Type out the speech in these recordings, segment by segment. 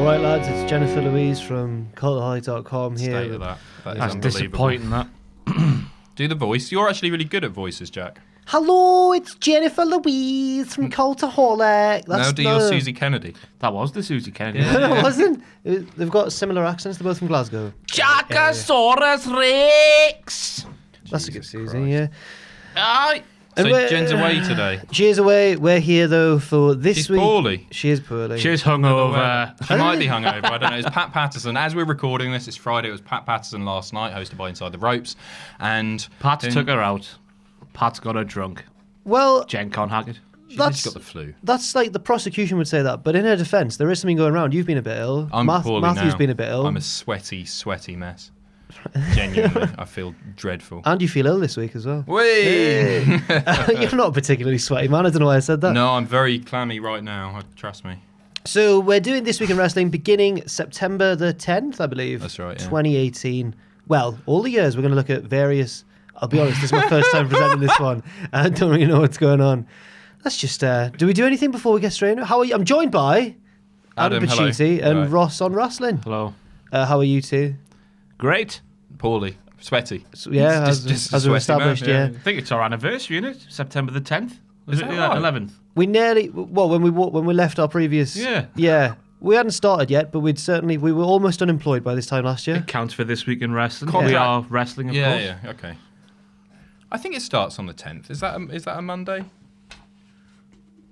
All right, lads, it's Jennifer Louise from Cultaholic.com here. State of that. That's disappointing, that. Do the voice. You're actually really good at voices, Jack. Hello, it's Jennifer Louise from Cultaholic. Now do your Susie Kennedy. That was the Susie Kennedy. No, it wasn't. They've got similar accents. They're both from Glasgow. Jackosaurus Rex! That's a good Susie, yeah. Aye. So Jen's away today. She is away. We're here, though, for this She's week. poorly. She is poorly. She's hungover. She might be hungover. I don't know. It's Pat Patterson. As we're recording this, it's Friday. It was Pat Patterson last night, hosted by Inside the Ropes. And Pat took her out. Pat's got her drunk. Well, Jen can't hack it. She's got the flu. That's like the prosecution would say that. But in her defence, there is something going around. You've been a bit ill. I'm poorly Matthew's now. been a bit ill. I'm a sweaty mess. Genuinely, I feel dreadful. And you feel ill this week as well. Whee! You're not a particularly sweaty man. I don't know why I said that. No, I'm very clammy right now. Trust me. So we're doing This Week in Wrestling beginning September the 10th, I believe. That's right, yeah. 2018. Well, all the years we're going to look at various... I'll be honest, this is my first time presenting this one. I don't really know what's going on. Let's just... do we do anything before we get straight into it? How are you? I'm joined by Adam Pacitti and Right. Ross on Wrestling. Hello. How are you two? Great. Poorly. Sweaty. So, yeah, Just a as we've sweaty man, established, yeah. I think it's our anniversary, isn't it? September the 10th. Is that right? 11th? We nearly... Well, when we left our previous... Yeah. Yeah. We hadn't started yet, but we were almost unemployed by this time last year. It counts for This Week in Wrestling. Contract. We are wrestling, of course. Yeah, okay. I think it starts on the 10th. Is that a Monday?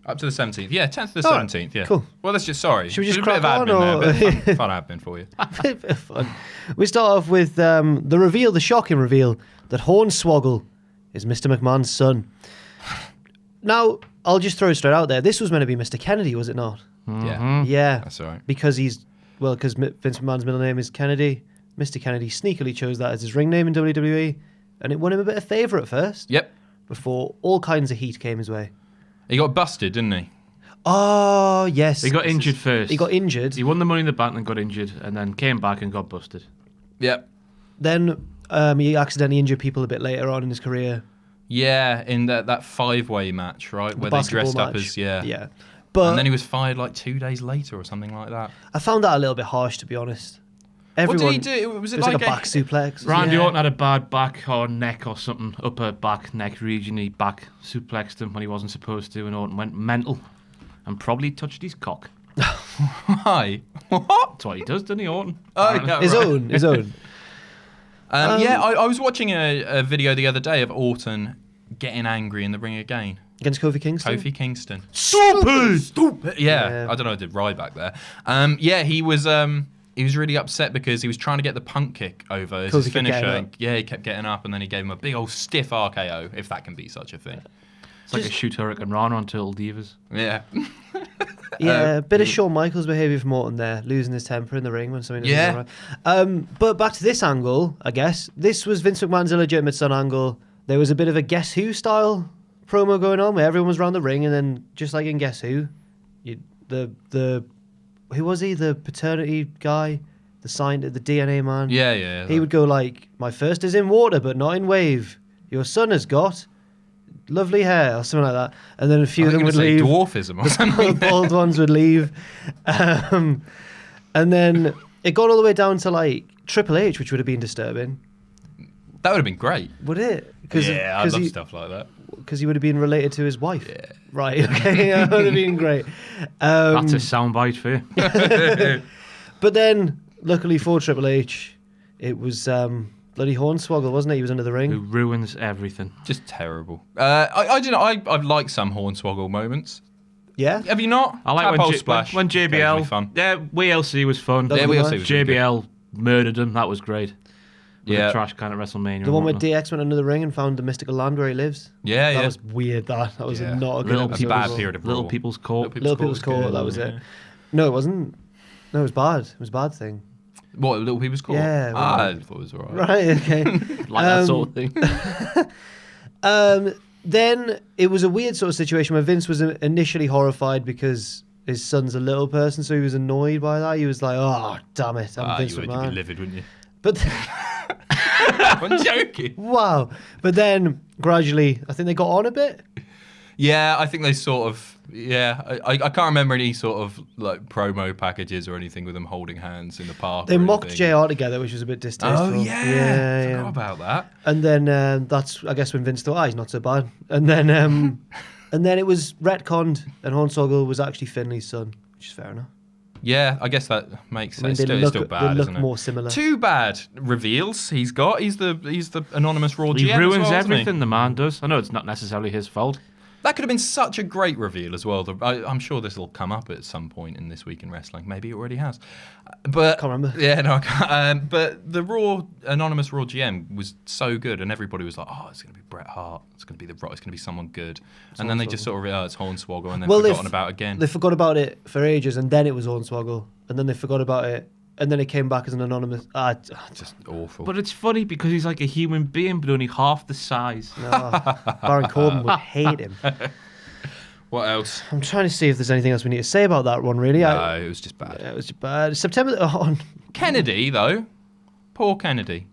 Up to the 17th. Yeah, 10th to the 17th, yeah. Cool. Well, that's just, sorry. Should we just There's a bit crack of on, admin or- there, a bit of fun admin for you. Bit of fun. We start off with the reveal, the shocking reveal, that HORNSWOGGLE is Mr. McMahon's son. Now, I'll just throw it straight out there. This was meant to be Mr. Kennedy, was it not? Yeah, Yeah. that's all right. Because Vince McMahon's middle name is Kennedy. Mr. Kennedy sneakily chose that as his ring name in WWE, and it won him a bit of favour at first. Yep. Before all kinds of heat came his way. He got busted, didn't he? Oh, yes. He got injured first. He got injured. He won the Money in the Bank and got injured, and then came back and got busted. Yep. Then he accidentally injured people a bit later on in his career. Yeah, in that five-way match, right? Where they dressed up as, Yeah. But and then he was fired like 2 days later or something like that. I found that a little bit harsh, to be honest. What did he do? Was It was like a back suplex. Randy Yeah. Orton had a bad back or neck or something, upper back, neck region. He back suplexed him when he wasn't supposed to, and Orton went mental and probably touched his cock. Why? What? That's what he does, doesn't he, Orton? Oh, yeah, His right. own. Yeah, I was watching a video the other day of Orton getting angry in the ring again. Against Kofi Kingston? Kofi Kingston. Stupid! Yeah, I don't know. I did Ryback there. Yeah, he was really upset because he was trying to get the punt kick over as his Kofi kept getting finisher. up. Yeah, he kept getting up, and then he gave him a big old stiff RKO, if that can be such a thing. It's like a shoot Hurricane Rana on Turtle Divas. Yeah. Yeah, a bit of Shawn Michaels behaviour from Orton there, losing his temper in the ring when something doesn't go right. But back to this angle, I guess. This was Vince McMahon's illegitimate son angle. There was a bit of a Guess Who style promo going on where everyone was around the ring, and then just like in Guess Who, who was he? The paternity guy, the DNA man. Yeah. He would go like, "My first is in water, but not in wave. Your son has got lovely hair," or something like that. And then a few of them would leave. Dwarfism or something. The bald ones would leave. And then it got all the way down to like Triple H, which would have been disturbing. That would have been great. Would it? Yeah, I love stuff like that. Because he would have been related to his wife. Yeah. Right, okay, that would have been great. That's a soundbite for you. But then, luckily for Triple H, it was bloody Hornswoggle, wasn't it? He was under the Who ring. ruins everything. Just terrible. I don't know. I've liked some Hornswoggle moments. Yeah? Have you not? I like Tadpole when, Splash. when Occasionally JBL. fun. Yeah, WLC was fun. Yeah, WLC was really JBL murdered him. That was great. With Yeah. the trash can at WrestleMania. The one where and whatnot. DX went under the ring and found the mystical land where he lives. Yeah, That was weird, that. That was Yeah. not a good Little episode. That's a bad at all. period of Little Raw. People's Court. Little People's Court, good, that was yeah. it. No, it wasn't. No, it was bad. It was a bad thing. What, Little People's Court? Yeah, I thought it was alright. Right, okay. Like that sort of thing. Then it was a weird sort of situation where Vince was initially horrified because his son's a little person, so he was annoyed by that. He was like, "Oh, damn it, I'm Vince You'd be McMahon." livid, wouldn't you? But I'm joking. wow. But then gradually, I think they got on a bit. Yeah, I think they sort of. Yeah, I can't remember any sort of like promo packages or anything with them holding hands in the park. They mocked JR together, which was a bit distasteful. Oh yeah, forgot about that. And then that's, I guess, when Vince thought, he's not so bad. And then and then it was retconned, and Hornswoggle was actually Finley's son, which is fair enough. Yeah, I guess that makes sense. They It's still bad, they look isn't it? more similar. Two bad reveals he's got. He's the anonymous Raw GM. He ruins as well, everything, the man does. I know it's not necessarily his fault. That could have been such a great reveal as well. I'm sure this will come up at some point in This Week in Wrestling. Maybe it already has. But Can't remember. Yeah, no, I can't. But the anonymous Raw GM was so good, and everybody was like, "Oh, it's going to be Bret Hart. It's going to be the Rock. It's going to be someone good." And then they just sort of realised it's Hornswoggle, and then forgotten about it again. They forgot about it for ages, and then it was Hornswoggle, and then they forgot about it, and then it came back as an anonymous. Just awful. But it's funny because he's like a human being, but only half the size. Baron Corbin would hate him. What else? I'm trying to see if there's anything else we need to say about that one, really. No, it was just bad. It was just bad. September... Kennedy, though. Poor Kennedy.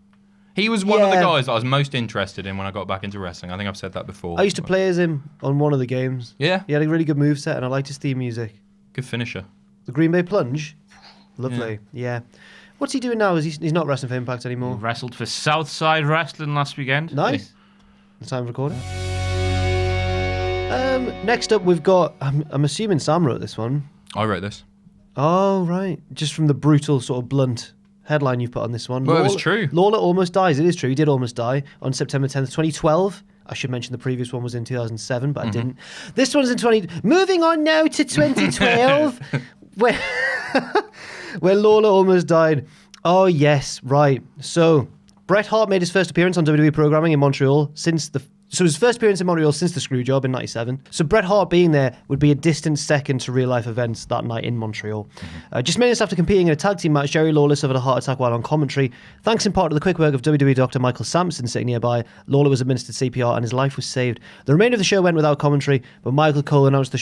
He was one of the guys that I was most interested in when I got back into wrestling. I think I've said that before. I used to play as him on one of the games. Yeah? He had a really good moveset, and I liked his theme music. Good finisher. The Green Bay Plunge. Lovely. Yeah. What's he doing now? He's not wrestling for Impact anymore. He wrestled for Southside Wrestling last weekend. Nice. The time of recording. Next up, we've got... I'm assuming Sam wrote this one. I wrote this. Oh, right. Just from the brutal, sort of blunt headline you've put on this one. Well, it was true. Lawler almost dies. It is true. He did almost die on September 10th, 2012. I should mention the previous one was in 2007, but I didn't. This one's in Moving on now to 2012, where Lawler almost died. Oh, yes, right. So, Bret Hart made his first appearance on WWE programming in Montreal So his first appearance in Montreal since the Screwjob in 97. So Bret Hart being there would be a distant second to real-life events that night in Montreal. Just minutes after competing in a tag team match, Jerry Lawler suffered a heart attack while on commentary. Thanks in part to the quick work of WWE Dr. Michael Sampson sitting nearby, Lawler was administered CPR and his life was saved. The remainder of the show went without commentary, but Michael Cole announced as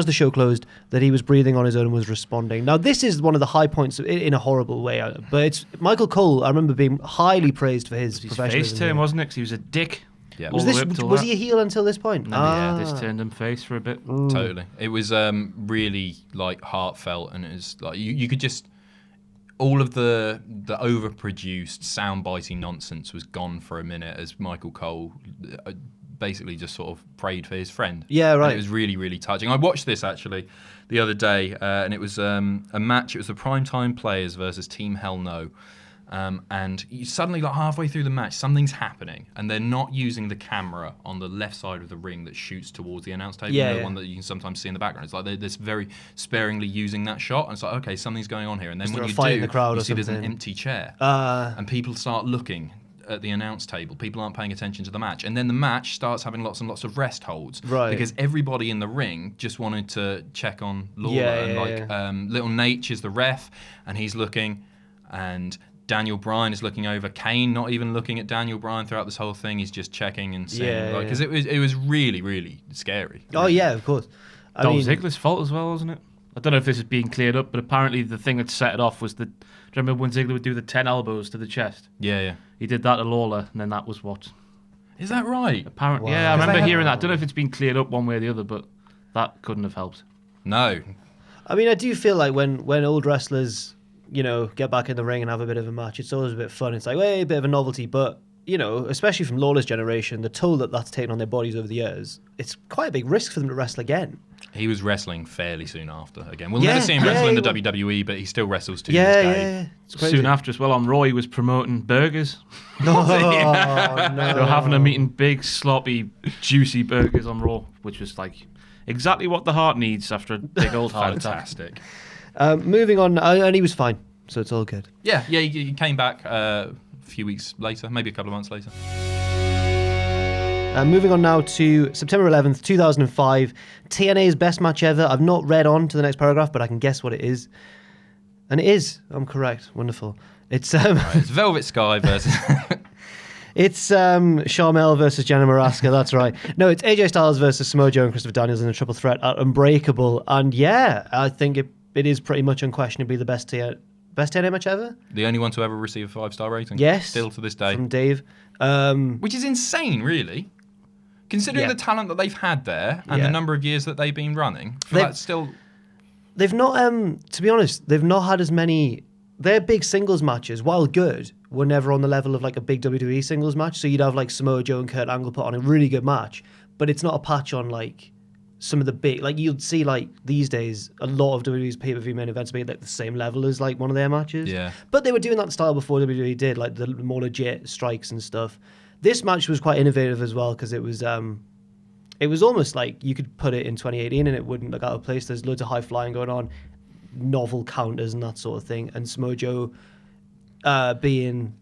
the show closed that he was breathing on his own and was responding. Now, this is one of the high points in a horrible way, but it's Michael Cole, I remember being highly praised for his professionalism. His face turn, wasn't it? 'Cause he was a dick. Yeah. Was he a heel until this point? Yeah, this turned him face for a bit. Totally. It was really like heartfelt, and it was like you could just all of the overproduced soundbitey nonsense was gone for a minute as Michael Cole basically just sort of prayed for his friend. Yeah, right. And it was really, really touching. I watched this actually the other day, and it was a match. It was the Primetime Players versus Team Hell No. And you suddenly, like halfway through the match, something's happening, and they're not using the camera on the left side of the ring that shoots towards the announce table, the one that you can sometimes see in the background. It's like they're very sparingly using that shot, and it's like, okay, something's going on here. And then when you do, you see there's an empty chair, and people start looking at the announce table. People aren't paying attention to the match, and then the match starts having lots and lots of rest holds, because everybody in the ring just wanted to check on Lawler, Little Nate is the ref, and he's looking, and Daniel Bryan is looking over. Kane not even looking at Daniel Bryan throughout this whole thing. He's just checking and seeing, because it was really, really scary. Oh yeah, of course. Dolph Ziggler's fault as well, wasn't it? I don't know if this is being cleared up, but apparently the thing that set it off was do you remember when Ziggler would do the 10 elbows to the chest? Yeah. He did that to Lawler, and then that was what. Is that right? Apparently, yeah. I remember hearing that. I don't know if it's been cleared up one way or the other, but that couldn't have helped. No. I mean, I do feel like when old wrestlers, get back in the ring and have a bit of a match, it's always a bit fun. It's like, a bit of a novelty, but, especially from Lawler's generation, the toll that's taken on their bodies over the years, it's quite a big risk for them to wrestle again. He was wrestling fairly soon after again. We'll never see him wrestle in the WWE, but he still wrestles to this day. Yeah. It's crazy. Soon after as well, on Raw, he was promoting burgers. No. They were having him eating big, sloppy, juicy burgers on Raw, which was like exactly what the heart needs after a big old heart attack. Fantastic. Moving on, and he was fine, so it's all good. Yeah, he came back a few weeks later, maybe a couple of months later. Moving on now to September 11th, 2005, TNA's best match ever. I've not read on to the next paragraph, but I can guess what it is. And it is. I'm correct. Wonderful. It's it's Velvet Sky versus... It's Sharmell versus Jenna Maraska, that's right. No, it's AJ Styles versus Samoa Joe and Christopher Daniels in a triple threat at Unbreakable. And yeah, I think it is pretty much unquestionably the best TNA match ever. The only one to ever receive a 5-star rating. Yes. Still to this day. From Dave. Which is insane, really. Considering the talent that they've had there and the number of years that they've been running, that's still... They've not, to be honest, they've not had as many... Their big singles matches, while good, were never on the level of like a big WWE singles match. So you'd have like Samoa Joe and Kurt Angle put on a really good match, but it's not a patch on like some of the big... Like you'd see like these days, a lot of WWE's pay-per-view main events being like the same level as like one of their matches. Yeah. But they were doing that style before WWE did, like the more legit strikes and stuff. This match was quite innovative as well because it was almost like you could put it in 2018 and it wouldn't look out of place. There's loads of high flying going on, novel counters and that sort of thing, and Samoa Joe being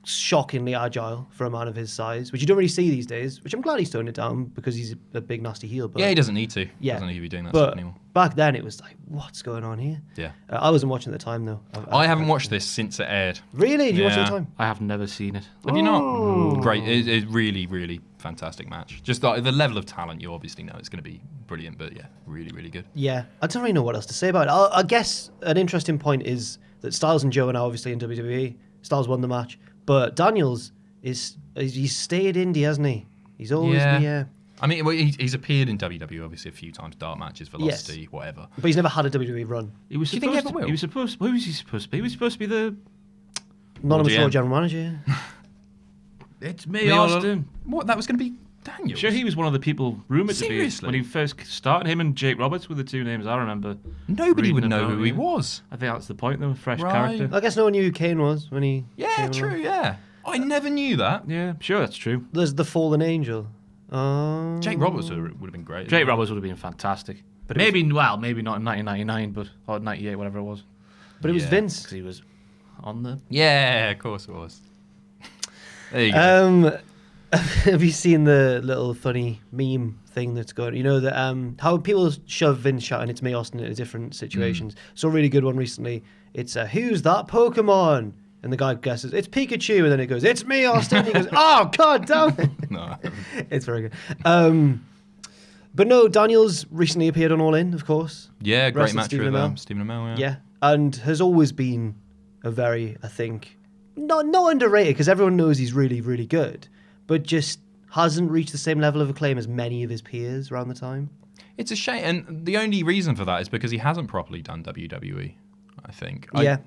shockingly agile for a man of his size, which you don't really see these days, which I'm glad he's toned it down because he's a big nasty heel. But he doesn't need to. He doesn't need to be doing that stuff anymore. Back then it was like, what's going on here? Yeah. I wasn't watching at the time though. I haven't watched this since it aired. Really? Did you watch it at the time? I have never seen it. Have you not? Great. It's really, really fantastic match. Just the level of talent, you obviously know it's going to be brilliant, but yeah, really, really good. Yeah. I don't really know what else to say about it. I guess an interesting point is that Styles and Joe are now obviously in WWE. Styles won the match, but Daniels he's stayed indie, hasn't he? He's always been, I mean, he's appeared in WWE obviously a few times, dark matches, Velocity, whatever. But he's never had a WWE run. He was supposed to. He was supposed. Who was he supposed to be? He was supposed to be the Anonymous Raw general manager. It's me, Austin. What? That was going to be Daniels? Sure, he was one of the people rumoured to be when he first started. Him and Jake Roberts were the two names I remember. Nobody would know who he was. I think that's the point, though. Fresh character. I guess no one knew who Kane was when he. Yeah, true. along. Yeah, I never knew that. Yeah, sure, that's true. There's the Fallen Angel. Jake Roberts would have been great. Jake Roberts would have been fantastic. But maybe not in 1999, or 98, whatever it was. But it was Vince. Because he was on the... Yeah, of course it was. There you go. Have you seen the little funny meme thing that's going? You know that how people shove Vince shouting "It's me, Austin" into different situations. Saw a really good one recently. It's who's that Pokemon? And the guy guesses it's Pikachu, and then it goes, "It's me, Austin." And he goes, "Oh God, damn it!" No, it's very good. But no, Daniels recently appeared on All In, of course. Yeah, great match with Stephen Amell. Yeah, and has always been a very, I think, not underrated because everyone knows he's really, really good, but just hasn't reached the same level of acclaim as many of his peers around the time. It's a shame, and the only reason for that is because he hasn't properly done WWE, I think. Yeah.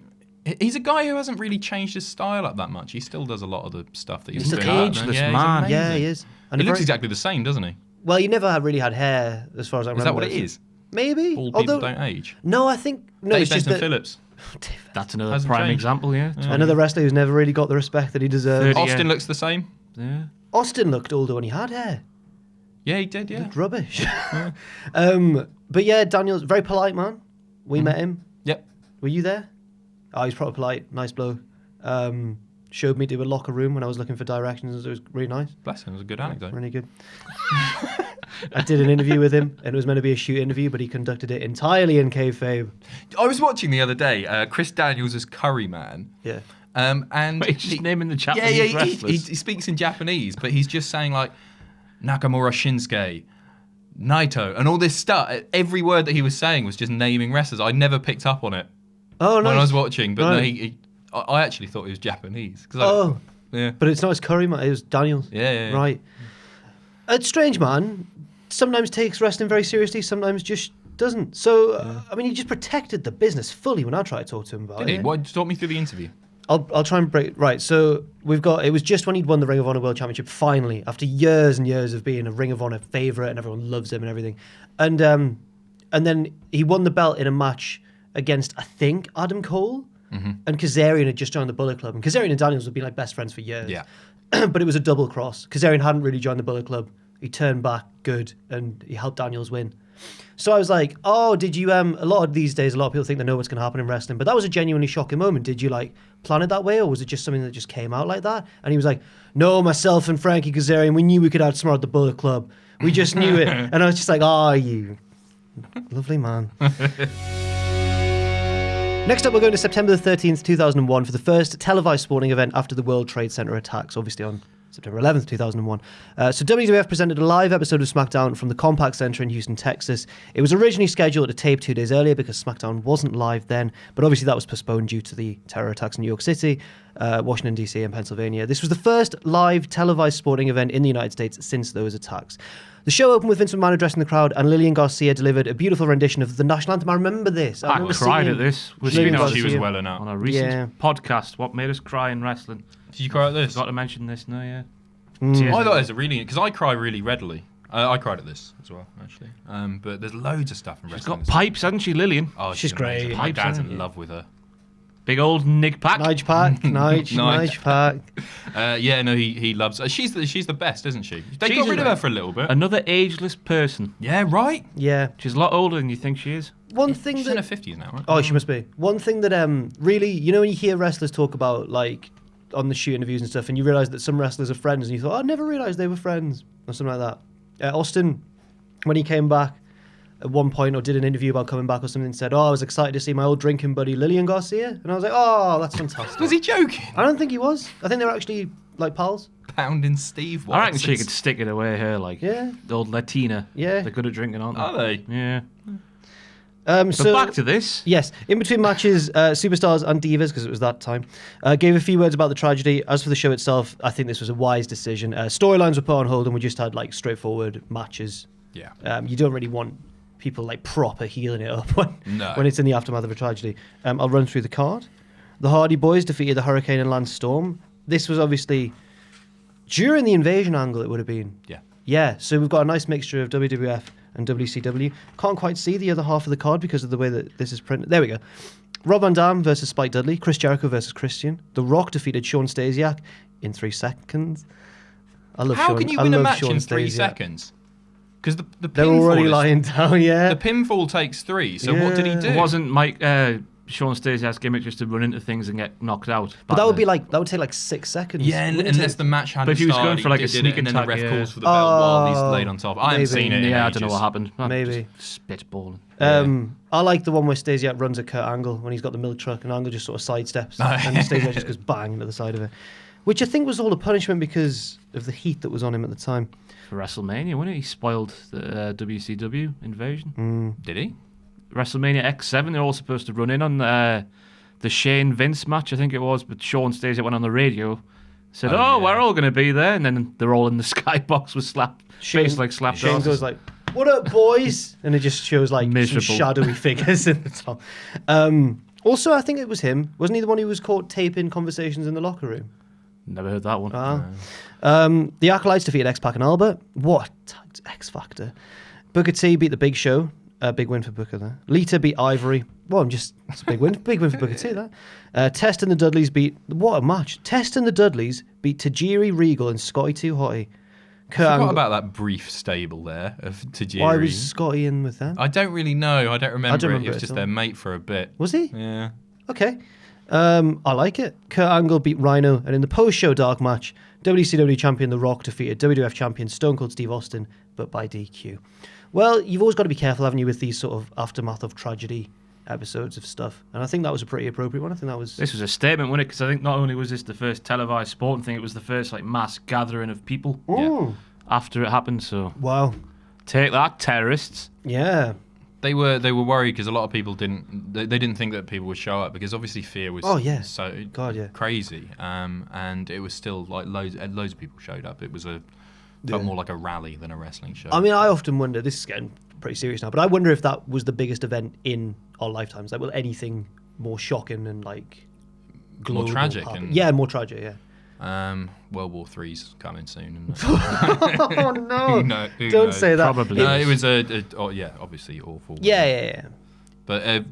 He's a guy who hasn't really changed his style up that much. He still does a lot of the stuff that he was He's doing. an ageless man. Yeah, he is. And he looks exactly the same, doesn't he? Well, he never really had hair, as far as I remember. Is that what it is? Maybe. All people don't age. No, I think... No, Dave it's just Benson that... Phillips. That's another Hasn't prime changed. example, yeah. Another wrestler who's never really got the respect that he deserves. Austin looks the same. Yeah. Austin looked older when he had hair. Yeah, he did, yeah. Looked rubbish. But yeah, Daniel's very polite man. We met him. Yep. Were you there? Oh, he's proper polite. Nice bloke. Showed me to a locker room when I was looking for directions. It was really nice. Bless him, it was a good anecdote. Really good. I did an interview with him, and it was meant to be a shoot interview, but he conducted it entirely in kayfabe. I was watching the other day, Chris Daniels as Curry Man. Yeah. And Wait, just naming the Japanese wrestlers. he speaks in Japanese, but he's just saying like Nakamura Shinsuke, Naito, and all this stuff. Every word that he was saying was just naming wrestlers. I never picked up on it Oh, nice. when I was watching, but Right. no, I actually thought he was Japanese. Yeah. But it's not his Curry, man. It was Daniels. Yeah. Right. It's strange, man. Sometimes takes wrestling very seriously, sometimes just doesn't. So, I mean, he just protected the business fully when I tried to talk to him about Did he? it. What, talk me through the interview. I'll try and break. Right, so it was just when he'd won the Ring of Honor World Championship, finally, after years and years of being a Ring of Honor favourite and everyone loves him and everything. And then he won the belt in a match against, I think, Adam Cole. And Kazarian had just joined the Bullet Club. And Kazarian and Daniels had been like best friends for years. Yeah. But it was a double cross. Kazarian hadn't really joined the Bullet Club. He turned back good and he helped Daniels win. So I was like, oh, did you, a lot of these days, a lot of people think they know what's going to happen in wrestling, but that was a genuinely shocking moment. Did you like plan it that way, or was it just something that just came out like that? And he was like, no, myself and Frankie Kazarian, we knew we could outsmart the Bullet Club. We just knew it. And I was just like, oh, you lovely man. Next up, we're going to September the 13th, 2001 for the first televised sporting event after the World Trade Center attacks, obviously on September 11th, 2001. So WWF presented a live episode of SmackDown from the Compaq Center in Houston, Texas. It was originally scheduled to tape 2 days earlier because SmackDown wasn't live then, but obviously that was postponed due to the terror attacks in New York City, Washington, D.C. and Pennsylvania. This was the first live televised sporting event in the United States since those attacks. The show opened with Vince McMahon addressing the crowd, and Lillian Garcia delivered a beautiful rendition of the national anthem. I remember this. I cried at this. She was well enough. On a recent podcast, what made us cry in wrestling. Did you cry at this? Forgot to mention this, no, yeah. I thought it was a really... Because I cry really readily. I cried at this as well, actually. But there's loads of stuff in wrestling. She's got pipes, hasn't she, Lillian? Oh, she's great. My dad's in love with her. Big old Nick Pack. Nige Pack. Nige Pack. Yeah, no, he loves her. She's the best, isn't she? They got rid of her for a little bit. Another ageless person. Yeah, right? Yeah. She's a lot older than you think she is. One thing she's that... in her 50s now, right? Oh, she must be. One thing that really... You know when you hear wrestlers talk about, like, on the shoot interviews and stuff, and you realise that some wrestlers are friends, and you thought, I never realised they were friends, or something like that. Austin, when he came back at one point, or did an interview about coming back or something, said, I was excited to see my old drinking buddy Lillian Garcia, and I was like, oh, that's fantastic. Was he joking? I don't think he was. I think they were actually, like, pals. Pounding Steve I reckon she could stick it away her, like, yeah. The old Latina. Yeah. They're good at drinking, aren't they? Are they? Yeah. So back to this. Yes, in between matches, Superstars and Divas, because it was that time, gave a few words about the tragedy. As for the show itself, I think this was a wise decision. Storylines were put on hold, and we just had like straightforward matches. Yeah. You don't really want people like proper healing it up when it's in the aftermath of a tragedy. I'll run through the card. The Hardy Boys defeated the Hurricane and Lance Storm. This was obviously during the Invasion angle. It would have been. Yeah. Yeah. So we've got a nice mixture of WWF and WCW. Can't quite see the other half of the card because of the way that this is printed. There we go. Rob Van Dam versus Spike Dudley. Chris Jericho versus Christian. The Rock defeated Shawn Stasiak in 3 seconds. I love How Shawn. can you I win a love match Shawn in 3 Stasiak. seconds? Because the They're pinfall already is, lying down, yeah. The pinfall takes 3, so what did he do? It wasn't Shawn Stasiak's gimmick just to run into things and get knocked out. But that would be like, that would take like 6 seconds. Yeah, unless the match hadn't But if he was started, going for like a did sneak it, and then the attack, ref yeah. calls for the belt while he's laid on top. I haven't seen it in Yeah, I ages. don't know what happened. Maybe. Just spitballing. I like the one where Stasiak runs at Kurt Angle when he's got the milk truck and Angle just sort of sidesteps and Stasiak just goes bang into the side of it. Which I think was all a punishment because of the heat that was on him at the time. For WrestleMania, wasn't it? He spoiled the WCW invasion. Did he? WrestleMania X7, they're all supposed to run in on the Shane Vince match, I think it was, but Shawn Stasiak went on the radio, said, we're all going to be there, and then they're all in the skybox with face like slapped Shane off. goes like, what up, boys? And it just shows like Miserable. some shadowy figures in the top. Also, I think it was him. Wasn't he the one who was caught taping conversations in the locker room? Never heard that one. The Acolytes defeated X-Pac and Albert. What X Factor. Booker T beat the Big Show. Big win for Booker there. Lita beat Ivory. Well, it's a big win. Big win for Booker T there. Test and the Dudleys beat... What a match. Test and the Dudleys beat Tajiri, Regal and Scotty 2 Hotty. I forgot about that brief stable there of Tajiri. Why was Scotty in with them? I don't really know. I don't remember it. He was just their mate for a bit. Was he? Yeah. Okay. I like it. Kurt Angle beat Rhino, and in the post-show dark match, WCW champion The Rock defeated WWF champion Stone Cold Steve Austin, but by DQ. Well, you've always got to be careful, haven't you, with these sort of aftermath of tragedy episodes of stuff. And I think that was a pretty appropriate one. I think that was... This was a statement, wasn't it? Because I think not only was this the first televised sporting thing, it was the first like mass gathering of people after it happened. So wow, take that, terrorists. Yeah. They were worried because a lot of people didn't think that people would show up because obviously fear was so crazy, and it was still like loads of people showed up. It was felt more like a rally than a wrestling show. I mean, I often wonder, this is getting pretty serious now, but I wonder if that was the biggest event in our lifetimes. Like, will anything more shocking and like more tragic happen? and more tragic, yeah. World War III's coming soon. Oh no! Who Don't knows? say that. Probably. No, it was obviously awful. Yeah. But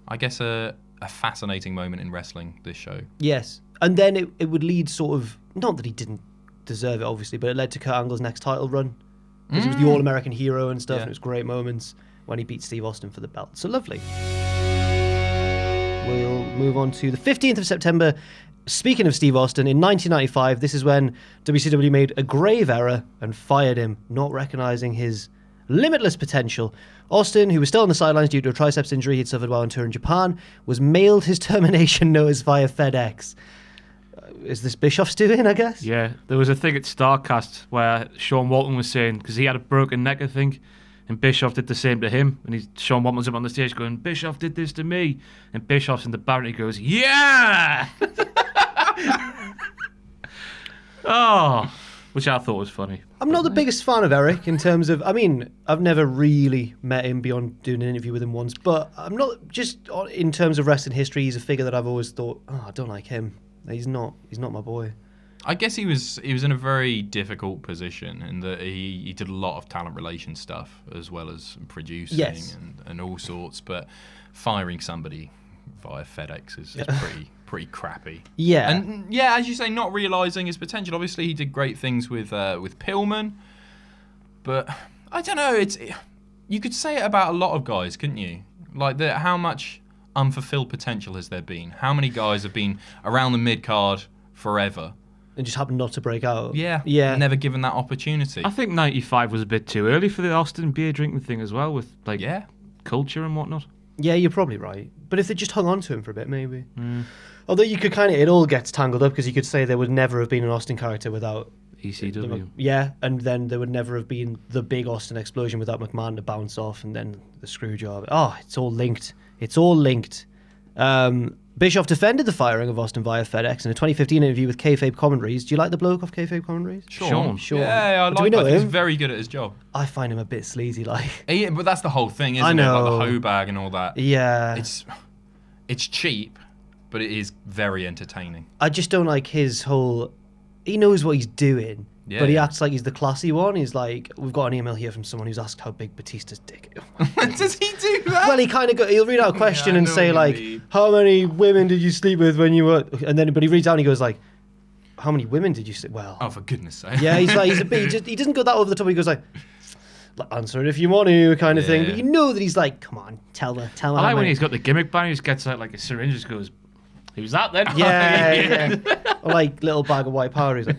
I guess a fascinating moment in wrestling. This show. Yes, and then it would lead sort of, not that he didn't deserve it, obviously, but it led to Kurt Angle's next title run because he was the All-American hero and stuff, and it was great moments when he beat Steve Austin for the belt. So lovely. We'll move on to the 15th of September. Speaking of Steve Austin, in 1995, this is when WCW made a grave error and fired him, not recognizing his limitless potential. Austin, who was still on the sidelines due to a triceps injury he'd suffered while on tour in Japan, was mailed his termination notice via FedEx. is this Bischoff's doing, I guess? Yeah, there was a thing at StarCast where Sean Walton was saying, because he had a broken neck, I think, and Bischoff did the same to him. And Sean Walton was up on the stage going, Bischoff did this to me. And Bischoff's in the bar and he goes, yeah! Oh, which I thought was funny. I'm not the biggest fan of Eric in terms of, I mean, I've never really met him beyond doing an interview with him once, but I'm not, just in terms of wrestling history, he's a figure that I've always thought, I don't like him. He's not my boy. I guess he was in a very difficult position in that he did a lot of talent relation stuff as well as producing and all sorts, but firing somebody via FedEx is pretty crappy. Yeah. And yeah, as you say, not realising his potential. Obviously he did great things with Pillman, but I don't know, you could say it about a lot of guys, couldn't you? Like how much unfulfilled potential has there been? How many guys have been around the mid-card forever and just happened not to break out? Yeah. Never given that opportunity. I think 95 was a bit too early for the Austin beer drinking thing as well, with culture and whatnot. Yeah, you're probably right. But if they just hung on to him for a bit, maybe. Although you could it all gets tangled up, because you could say there would never have been an Austin character without ECW. And then there would never have been the big Austin explosion without McMahon to bounce off, and then the screw job. Oh, it's all linked. It's all linked. Bischoff defended the firing of Austin via FedEx in a 2015 interview with Kayfabe Commentaries. Do you like the bloke off Kayfabe Commentaries? Sean. Do Yeah, I we like know him. him? He's very good at his job. I find him a bit sleazy, like. Yeah, but that's the whole thing, isn't it? Like the hoe bag and all that. Yeah. It's cheap, but it is very entertaining. I just don't like his whole... He knows what he's doing, but he acts like he's the classy one. He's like, we've got an email here from someone who's asked how big Batista's dick is. Does he do that? Well, he kind of he'll read out a question and say like, how many women did you sleep with when you were... And then, but he reads out and he goes like, how many women did you sleep... Well... Oh, for goodness sake. Yeah, he's a bit... He doesn't go that over the top. He goes like, answer it if you want to, kind of thing. But you know that he's like, come on, tell her. I like when he's got the gimmick band, he just gets out like a syringe, just goes, who's that then? Yeah. Or like little bag of white powder. He's like...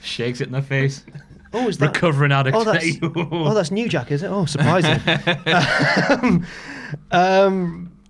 Shakes it in the face. Oh, is that... Recovering addict. That's New Jack, is it? Oh, surprising.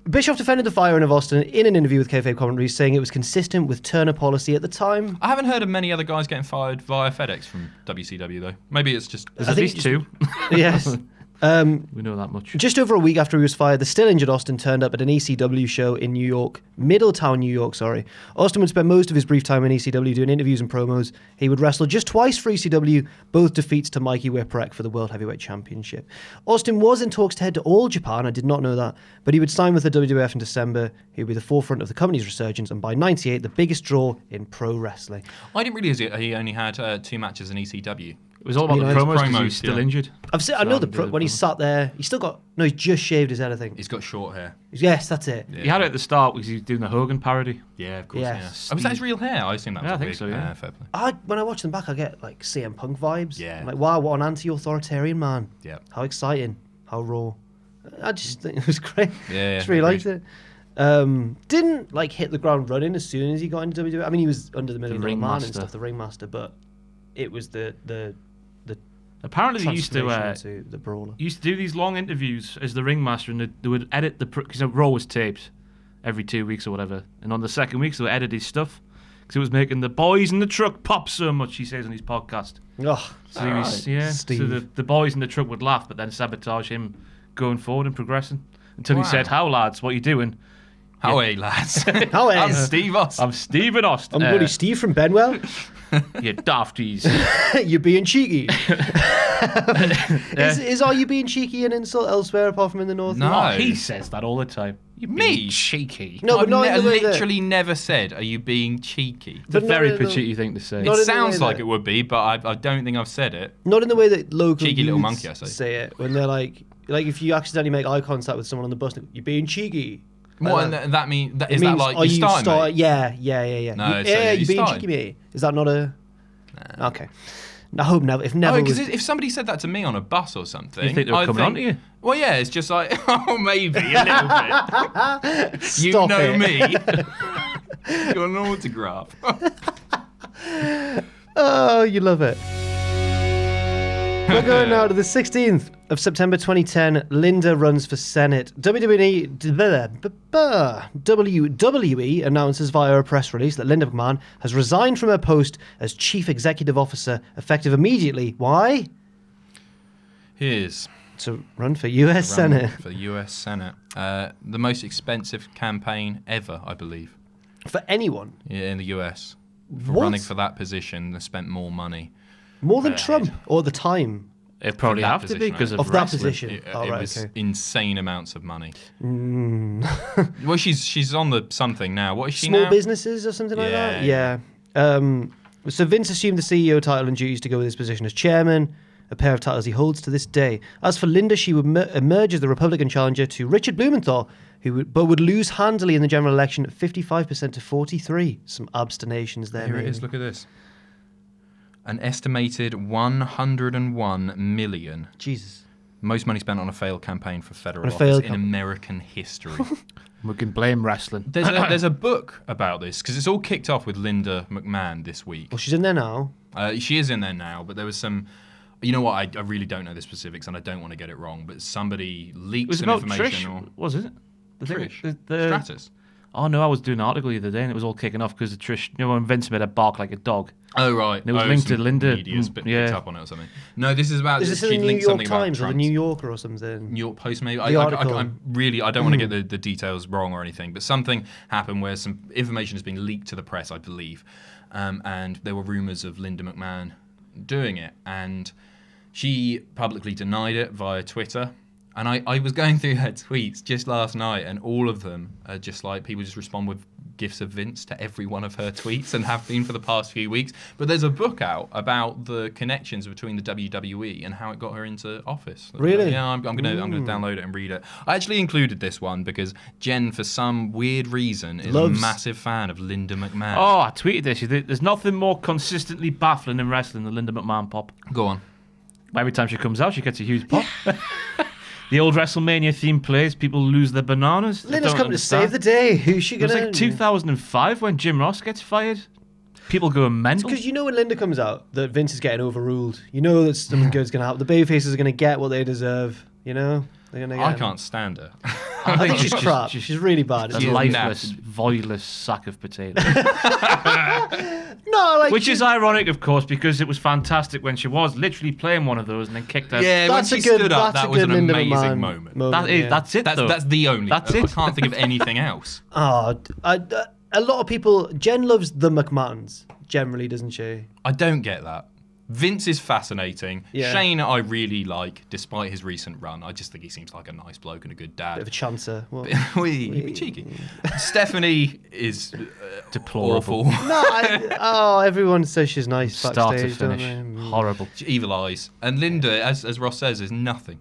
Bischoff defended the firing of Austin in an interview with Kayfabe Commentaries, saying it was consistent with Turner policy at the time. I haven't heard of many other guys getting fired via FedEx from WCW, though. Maybe it's just... There's at least two. Yes. We know that much. Just over a week after he was fired, the still injured Austin turned up at an ECW show in New York, Middletown, New York, sorry. Austin would spend most of his brief time in ECW doing interviews and promos. He would wrestle just twice for ECW, both defeats to Mikey Whipwreck for the World Heavyweight Championship. Austin was in talks to head to All Japan, I did not know that, but he would sign with the WWF in December. He would be the forefront of the company's resurgence, and by 98, the biggest draw in pro wrestling. I didn't realise he only had 2 matches in ECW. It was all about the promos because he's still injured. I know when he's sat there, he's still got... No, he's just shaved his head, I think. He's got short hair. Yes, that's it. Yeah. He had it at the start because he was doing the Hogan parody. Yeah, of course, yes. Oh, was that his real hair? I assume that was I think so, yeah. Fair play. When I watch them back, I get like CM Punk vibes. Yeah. I'm like, wow, what an anti-authoritarian man. Yeah. How exciting. How raw. I just think it was great. Yeah, just really liked it. Didn't like hit the ground running as soon as he got into WWE. I mean, he was under the middle of the man and stuff, the ringmaster, but it was the apparently they used to the brawler. Used to do these long interviews as the ringmaster, and they would edit because Raw was taped every 2 weeks or whatever, and on the second week they would edit his stuff because it was making the boys in the truck pop so much. He says on his podcast. Oh, so he was, so the boys in the truck would laugh, but then sabotage him going forward and progressing until he said, "How lads, what are you doing?" How are you, lads? How are you? I'm Steve Austin. I'm Stephen Austin. I'm buddy Steve from Benwell. You dafties. You're being cheeky. Is are you being cheeky an insult elsewhere apart from in the North? No. He says that all the time. You're being cheeky. No, but I've literally never said, are you being cheeky? It's a very cheeky thing to say. It sounds like it would be, but I don't think I've said it. Not in the way that local cheeky little monkey, I say it. When they're like if you accidentally make eye contact with someone on the bus, you're being cheeky. What, and that mean? Is that like you starting, mate? Yeah. No, you're being cheeky, mate. Is that not a... Nah. Okay. I hope never. If never, because if somebody said that to me on a bus or something, you think they were coming on to you? Well, yeah, it's just like, oh, maybe a little bit. You know me. You got an autograph. Oh, you love it. We're going now to the 16th of September 2010, Linda runs for Senate. WWE announces via a press release that Linda McMahon has resigned from her post as Chief Executive Officer, effective immediately. Why? Here's to run for U.S. Senate. For U.S. Senate. The most expensive campaign ever, I believe. For anyone? Yeah, in the U.S. For What? running for that position, they spent more money. More than Trump, or the time? It probably have to be because of that wrestling. position. It Right, was okay. insane amounts of money. Well, she's on the something now. What is she Small now? businesses or something like that? Yeah. So Vince assumed the CEO title and duties to go with his position as chairman, a pair of titles he holds to this day. As for Linda, she would emerge as the Republican challenger to Richard Blumenthal, but would lose handily in the general election at 55% to 43%. Some abstinations there. Here it is. Look at this. An estimated 101 million. Jesus. Most money spent on a failed campaign for federal office in American history. We can blame wrestling. There's a book about this because it's all kicked off with Linda McMahon this week. Well, she's in there now. She is in there now, but there was some. You know what? I really don't know the specifics, and I don't want to get it wrong. But somebody leaked some information. Trish, was it? Trish. The Stratus. Oh no, I was doing an article the other day, and it was all kicking off because of Trish. You know when Vince made her bark like a dog. Oh right. And it was linked to Linda. Media's picked up on it or something. No, this is about. Is this in the New York Times or the New Yorker or something? New York Post, maybe. The article. I don't want to get the details wrong or anything, but something happened where some information has been leaked to the press, I believe, and there were rumours of Linda McMahon doing it, and she publicly denied it via Twitter. And I was going through her tweets just last night, and all of them are just like people just respond with gifs of Vince to every one of her tweets and have been for the past few weeks. But there's a book out about the connections between the WWE and how it got her into office. Really? Yeah, I'm gonna download it and read it. I actually included this one because Jen, for some weird reason, is a massive fan of Linda McMahon. Oh, I tweeted this. There's nothing more consistently baffling in wrestling than Linda McMahon pop. Go on. Every time she comes out, she gets a huge pop. The old WrestleMania theme plays, people lose their bananas. Linda's come to save the day. Who's she going to... It was like 2005 when Jim Ross gets fired. People go mental. Because you know when Linda comes out that Vince is getting overruled. You know that something good's going to happen. The babyfaces are going to get what they deserve. You know? They're gonna get I can't stand her. I think she's crap. She's really bad. A lifeless, voidless sack of potatoes. No, like... Which is ironic, of course, because it was fantastic when she was literally playing one of those and then kicked out. Yeah, when she stood up, that was an amazing moment. That's it, though. That's the only. That's it. I can't think of anything else. A lot of people... Jen loves the McMahons, generally, doesn't she? I don't get that. Vince is fascinating. Yeah. Shane, I really like, despite his recent run. I just think he seems like a nice bloke and a good dad. Bit of a chancer. You'd be cheeky. Stephanie is deplorable. Awful. Everyone says she's nice Start backstage, to finish. don't they? Horrible. Evil eyes. And Linda, as Ross says, is nothing.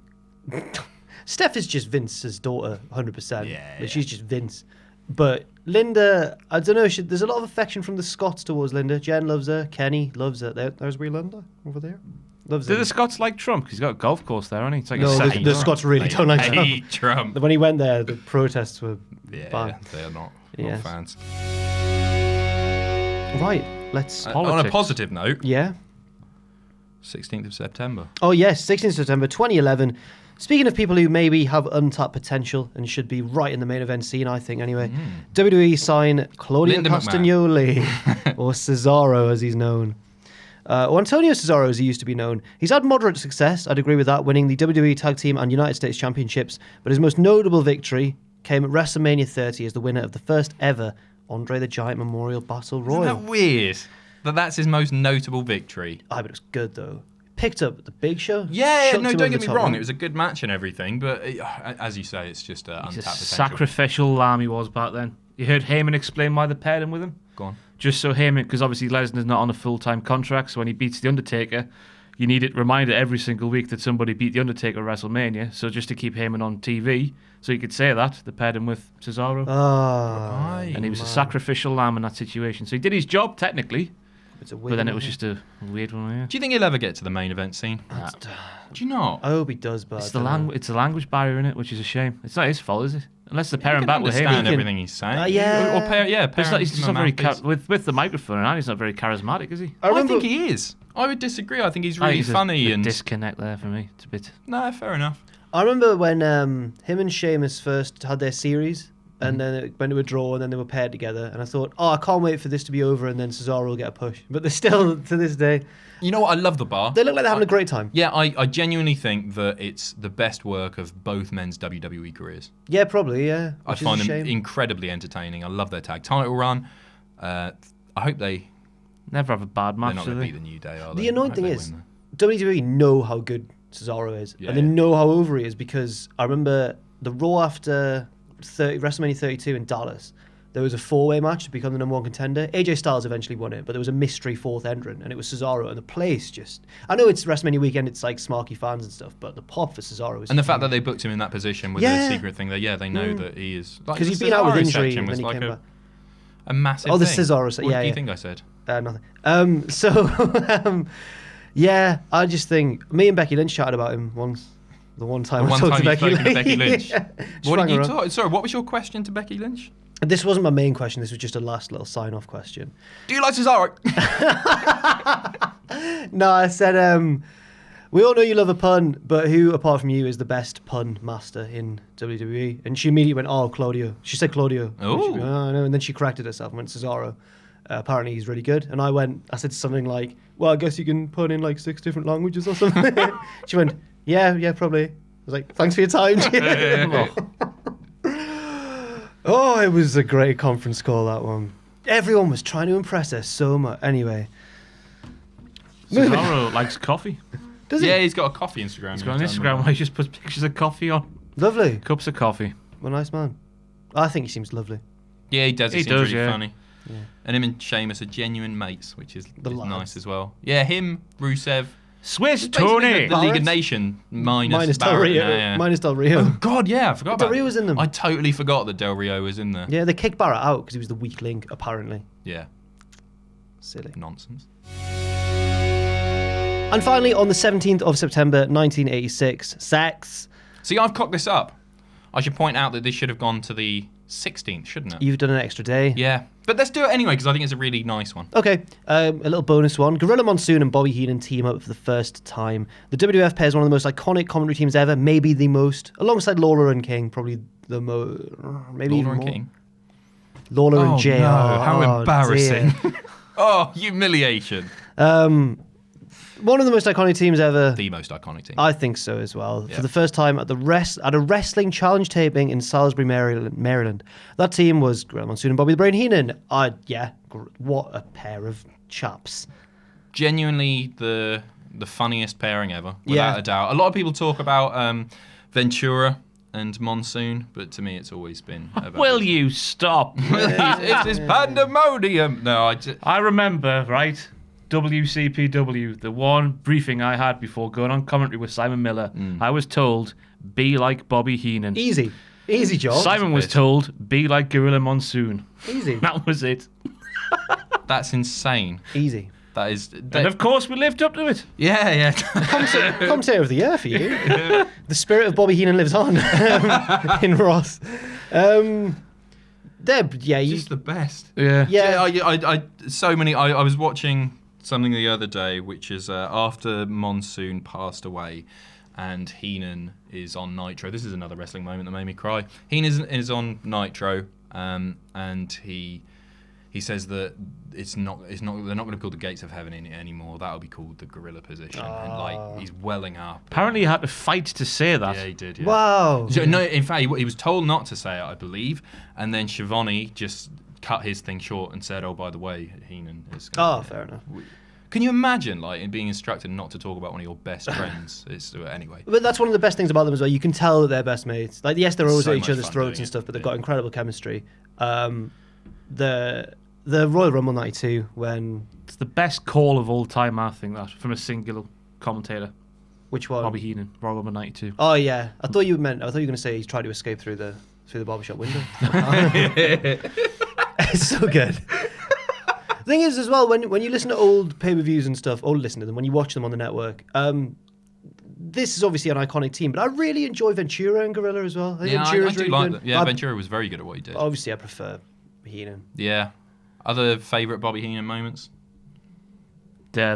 Steph is just Vince's daughter, 100%. Yeah. She's just Vince. But Linda, I don't know, there's a lot of affection from the Scots towards Linda. Jen loves her. Kenny loves her. There's wee Linda over there. Loves Do her. the Scots like Trump? 'Cause he's got a golf course there, hasn't he? It's like No, the Scots really don't like Trump. hate Trump. When he went there, the protests were bad. They are not Yes. fans. Right, let's... On a positive note, yeah? 16th of September. Oh, yes, 16th September 2011. Speaking of people who maybe have untapped potential and should be right in the main event scene, I think, anyway, WWE sign Claudio Linda Castagnoli, or Cesaro as he's known. Or Antonio Cesaro as he used to be known. He's had moderate success, I'd agree with that, winning the WWE Tag Team and United States Championships, but his most notable victory came at WrestleMania 30 as the winner of the first ever Andre the Giant Memorial Battle Royal. Isn't that weird? That's his most notable victory. I bet it was good, though. Picked up the Big Show. Yeah, chucked no, him don't over get the me top wrong. rope. It was a good match and everything, but as you say, it's just untapped He's a potential. sacrificial lamb he was back then. You heard Heyman explain why they paired him with him? Go on. Just so Heyman, because obviously Lesnar's not on a full-time contract, so when he beats The Undertaker, you need it reminded every single week that somebody beat The Undertaker at WrestleMania, so just to keep Heyman on TV, so you could say that, they paired him with Cesaro. Right. And he was a sacrificial lamb in that situation. So he did his job, technically, It's a but then it was just a weird one, yeah. Do you think he'll ever get to the main event scene? Do you not? I hope he does, but It's the language barrier in it, which is a shame. It's not his fault, is it? Unless they're pairing back with him. Understand everything he's saying. Yeah. Or pair But he's him just not very mouthpiece. with the microphone around. He's not very charismatic, is he? I remember think he is. I would disagree. I think he's really funny. And disconnect there for me. It's a bit... No, fair enough. I remember when him and Sheamus first had their series, and then it went to a draw, and then they were paired together, and I thought, I can't wait for this to be over, and then Cesaro will get a push. But they're still, to this day... You know what? I love the bar. They look like they're having a great time. Yeah, I genuinely think that it's the best work of both men's WWE careers. Yeah, probably, yeah. I find them incredibly entertaining. I love their tag title run. I hope they... Never have a bad match, They're not going to be the New Day, are they? The annoying thing is, WWE know how good Cesaro is, and they know how over he is, because I remember the Raw after WrestleMania 32 in Dallas, there was a 4-way match to become the #1 contender. AJ Styles eventually won it, but there was a mystery 4th entrant, and it was Cesaro, and the place just... I know it's WrestleMania weekend, it's like smarky fans and stuff, but the pop for Cesaro is... And the fact that they booked him in that position with a secret thing, they know that he is... Because he's been out with injury, and then he came back. A massive the thing. Cesaro... What do you think I said? Nothing. Yeah, I just think... Me and Becky Lynch chatted about him once. The one time I talked to Becky Lynch. What did you talk... Sorry, what was your question to Becky Lynch? This wasn't my main question. This was just a last little sign-off question. Do you like Cesaro? No, I said... we all know you love a pun, but who, apart from you, is the best pun master in WWE? And she immediately went, Claudio. She said Claudio. Oh. And then she corrected herself and went, Cesaro. Apparently he's really good. And I said something like, well, I guess you can pun in like 6 different languages or something. She went, yeah, probably. I was like, thanks for your time. Oh, it was a great conference call, that one. Everyone was trying to impress us so much. Anyway. Cesaro likes coffee. Does he? Yeah, he's got a coffee Instagram. He's got an Instagram where he just puts pictures of coffee on. Lovely. Cups of coffee. What a nice man. I think he seems lovely. Yeah, he does. He seems really funny. Yeah. And him and Sheamus are genuine mates, which is nice as well. Yeah, him, Rusev. Swiss Tony. The League of Nations minus Del Rio. Minus Del Rio. Oh, God, yeah, I forgot about Del Rio was in them. I totally forgot that Del Rio was in there. Yeah, they kicked Barrett out because he was the weak link, apparently. Yeah. Silly. Nonsense. And finally, on the 17th of September, 1986, sex. See, I've cocked this up. I should point out that this should have gone to the 16th, shouldn't it? You've done an extra day. Yeah. But let's do it anyway, because I think it's a really nice one. Okay, a little bonus one. Gorilla Monsoon and Bobby Heenan team up for the first time. The WWF pairs one of the most iconic commentary teams ever, maybe the most, alongside Lawler and King, probably the most, maybe Lawler even and more. King? Lawler and JR. No, how embarrassing. Dear. Oh, humiliation. One of the most iconic teams ever. The most iconic team. I think so as well. Yeah. For the first time at a wrestling challenge taping in Salisbury, Maryland. That team was Gorilla Monsoon and Bobby the Brain Heenan. What a pair of chaps. Genuinely the funniest pairing ever, without a doubt. A lot of people talk about Ventura and Monsoon, but to me it's always been about... Will you stop? It's this pandemonium. No, I remember, right? WCPW, the one briefing I had before going on commentary with Simon Miller, I was told, be like Bobby Heenan. Easy job. Simon was told, be like Gorilla Monsoon. Easy. That was it. That's insane. Easy. That is... And of course we lived up to it. Yeah. Commentator of the year for you. The spirit of Bobby Heenan lives on in Ross. Just the best. Yeah. I was watching something the other day, which is after Monsoon passed away and Heenan is on Nitro. This is another wrestling moment that made me cry. Heenan is on Nitro, and he says that they're not going to call the Gates of Heaven in it anymore. That'll be called the Gorilla Position. And he's welling up. Apparently he had to fight to say that. Yeah, he did. Yeah. Wow. So, no, in fact, he was told not to say it, I believe, and then Schiavone just cut his thing short and said, "Oh, by the way, Heenan is." Fair enough. Can you imagine, being instructed not to talk about one of your best friends? Anyway. But that's one of the best things about them as well. You can tell that they're best mates. Yes, they're always So at each much other's fun throats doing and it. stuff, but they've got incredible chemistry. The Royal Rumble 92 when... It's the best call of all time, I think, that, from a singular commentator. Which one? Bobby Heenan, Royal Rumble 92. Oh, yeah. I thought you were going to say he's tried to escape through the barbershop window. It's so good. The thing is, as well, when you listen to old pay-per-views and stuff, or listen to them, when you watch them on the network, this is obviously an iconic team, but I really enjoy Ventura and Gorilla as well. I do really like that. Yeah, Ventura was very good at what he did. Obviously, I prefer Heenan. Yeah. Other favourite Bobby Heenan moments?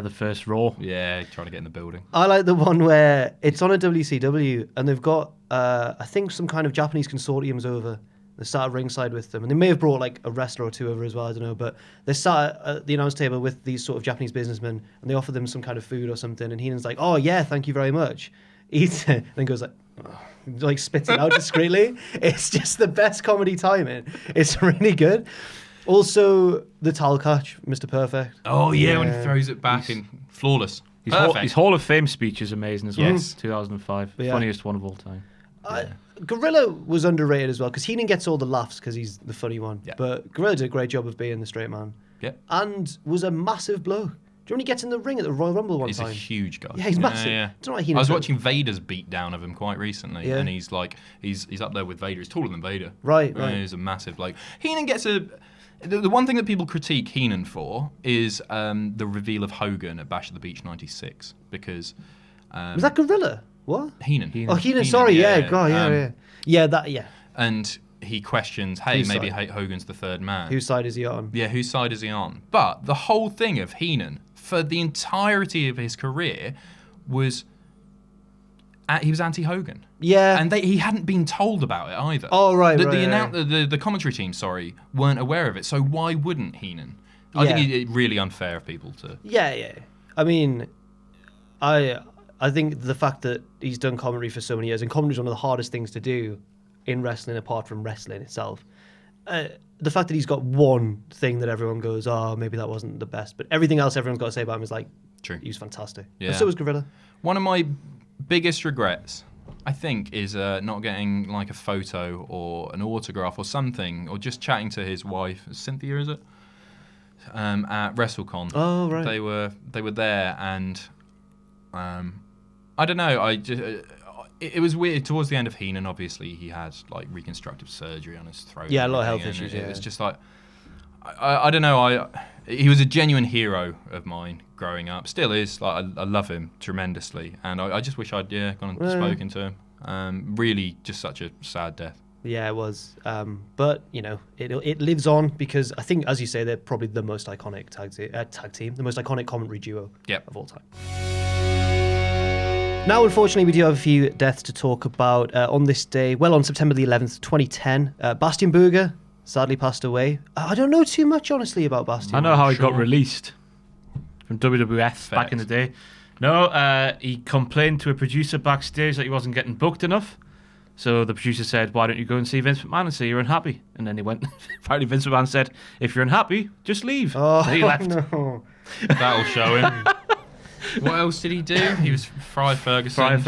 the first Raw. Yeah, trying to get in the building. I like the one where it's on a WCW and they've got, I think, some kind of Japanese consortiums over. They sat at ringside with them. And they may have brought like a wrestler or two over as well, I don't know. But they sat at the announce table with these sort of Japanese businessmen and they offer them some kind of food or something. And Heenan's like, oh, yeah, thank you very much. Eats it. And then goes like spits it out discreetly. It's just the best comedy timing. It's really good. Also, the towel catch, Mr. Perfect. Oh, yeah, when he throws it back in. Flawless. His Hall of Fame speech is amazing as well. Yes. 2005. Yeah. Funniest one of all time. Gorilla was underrated as well because Heenan gets all the laughs because he's the funny one. Yeah. But Gorilla did a great job of being the straight man. Yep. And was a massive bloke. Do you know when he gets in the ring at the Royal Rumble one time? He's a huge guy. Yeah, he's massive. Yeah. I don't know what I was watching Vader's beat down of him quite recently, and he's like, he's up there with Vader. He's taller than Vader. Right. He's a massive bloke. Heenan gets a. The one thing that people critique Heenan for is the reveal of Hogan at Bash at the Beach '96 because. Was that Gorilla? What? Heenan. Oh, Heenan. Sorry. Yeah. God. Yeah. Yeah. And he questions, hey, Whose maybe side? Hogan's the third man. Whose side is he on? Yeah, whose side is he on? But the whole thing of Heenan, for the entirety of his career, was he was anti-Hogan. Yeah. And he hadn't been told about it either. Oh, right, The commentary team, weren't aware of it. So why wouldn't Heenan? I think it's really unfair of people to... Yeah. I mean, I think the fact that he's done commentary for so many years, and commentary is one of the hardest things to do in wrestling apart from wrestling itself. The fact that he's got one thing that everyone goes, oh, maybe that wasn't the best, but everything else everyone's got to say about him is like, true. He was fantastic. Yeah. And so was Gorilla. One of my biggest regrets, I think, is not getting like a photo or an autograph or something, or just chatting to his wife, Cynthia, is it? At WrestleCon. Oh, right. They were there, and I don't know. It was weird. Towards the end of Heenan, obviously, he had like reconstructive surgery on his throat. Yeah, a lot of health issues. It was just like, I don't know. He was a genuine hero of mine growing up. Still is. Like I love him tremendously, and I just wish I'd gone and spoken to him. Really, just such a sad death. Yeah, it was. But you know, it lives on because I think, as you say, they're probably the most iconic tag team, the most iconic commentary duo of all time. Now, unfortunately, we do have a few deaths to talk about on this day. Well, on September the 11th, 2010, Bastion Booger sadly passed away. I don't know too much, honestly, about Bastion. I know how he got released from WWF back in the day. No, he complained to a producer backstage that he wasn't getting booked enough. So the producer said, why don't you go and see Vince McMahon and say you're unhappy? And then he went. Apparently, Vince McMahon said, if you're unhappy, just leave. Oh, and he left. No. That'll show him. What else did he do? He was Fry Ferguson.